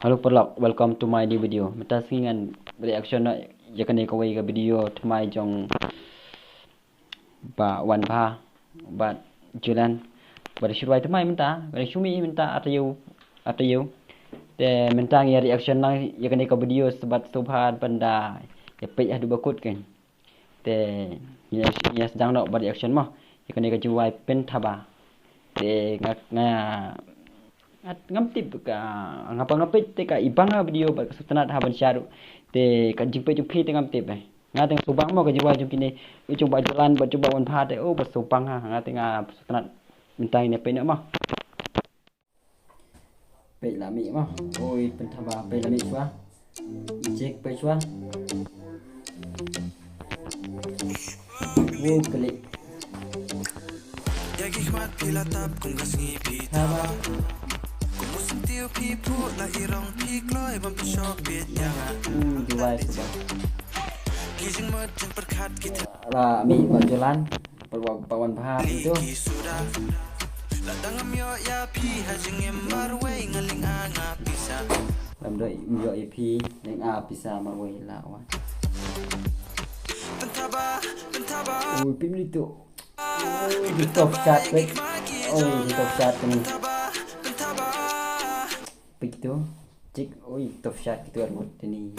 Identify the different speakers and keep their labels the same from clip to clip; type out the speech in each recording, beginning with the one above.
Speaker 1: Halo Perlok, welcome to my new video. Mata singan reaction nak jakan ni kawai ke video thmai jong ba wan pha ba julan ba shurwai thmai menta ba shumi menta atayu te menta ngi reaction nang jakan ni ka video sebat subhan panda ya pe adu bakut kan te ya sedang nak ba reaction mah jakan ni ka juai pen thaba te ngam tip ka ngapit te ka ibang video ba sutanat haban syaru te ka jingpe jupi te ngam tip ngateng subang mo ka jiwa jukine coba jalan ba coba wan pha te ba subang ngateng sutanat mintai ne pe nak mah pe la mi mah oi pen thaba pe la mi chua cek pe chua wo klik thaba jual lah mi berjalan pawan paham itu làm đợi mưa EP nên pizza mà quay lạ quá ui pin đi tụ đi top chat đấy ôi đi top chat cái này itu cik oi top shot gitu kan mod ini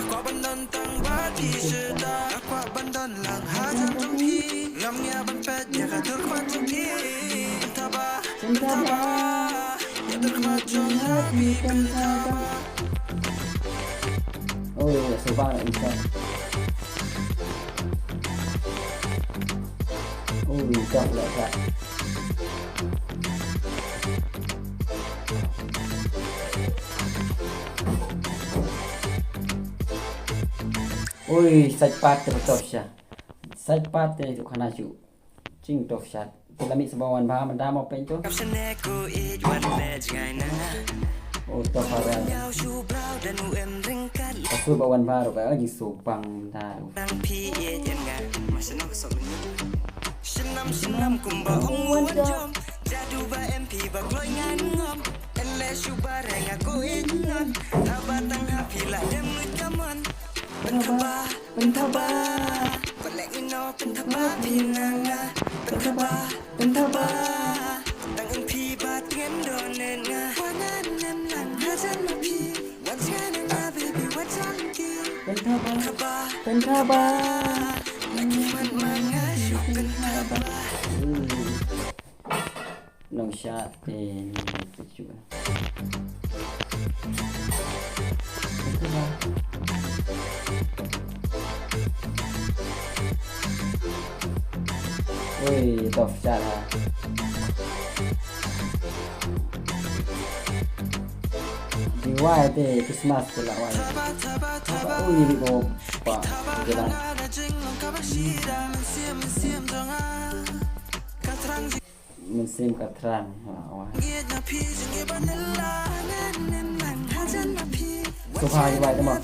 Speaker 1: oh sebab bisa oh bisa lah ôi sạch pat từ top shot sạch pat từ khana chu ching top shot từ là mi sebawan ba mình đã mau pen tu oh top para aku bawan ba rồi cái gì sụp bằng ta Pentaba let me know pentaba pinanga pentaba tang en pi ba tien do nen nga wanan nem lang hajan ma pi what's happening my baby what's on ki pentaba lagi man manga syuk pentaba nong shot in juga ôi top shot ha di wai te Christmas tu lah wai ôi di ko pa jalan musim katran wah sofa di wai tu mah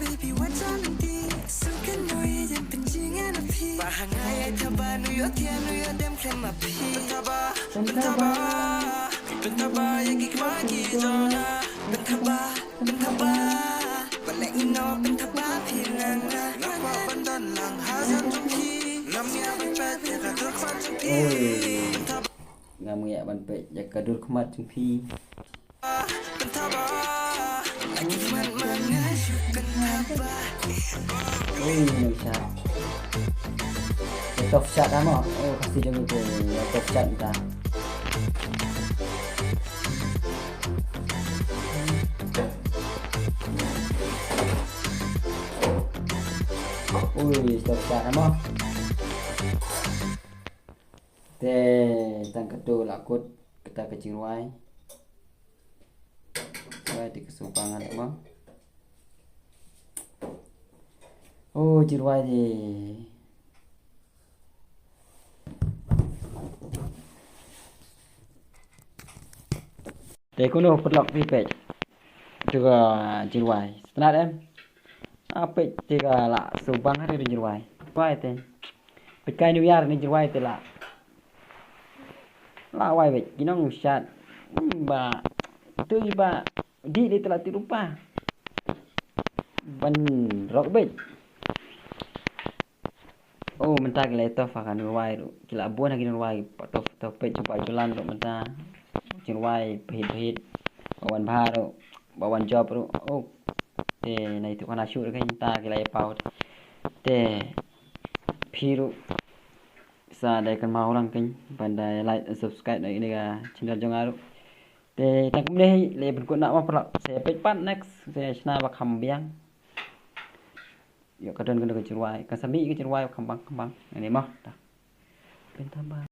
Speaker 1: ngam nge ban pe ya kadur khmat chung phi ôi nong shot top shot dah mah oh kasih jangan tu top shot kita ui top shot dah mah te tang ketu lakut kita kecing ruai di kesupangan mah oh jiruai di để có nô phật lọc vi pet juga jiruai setelah em apa tiga lah subang hari di jiruai wai te pekai new year ni jiruai te lah wai bet kinong shat ba tu ba di telah tirupa ban rogbet oh mentah ke leto fakan wai ru kila buan lagi wai to pe chupa chulan ru mentah chin wai phit bawan bha ru bawan job ru oh te nai tu kana shu ru kan ta ke lai pau te phiru sa dai kan mau lang kan pandai like and subscribe dai ni ga channel jong aru te tak dei le ben ko nak ma pra se pe pat next se chna ba kham biang yo ka don kan ke chirwai ka sami ke chirwai kham bang ini mah ta ben tambah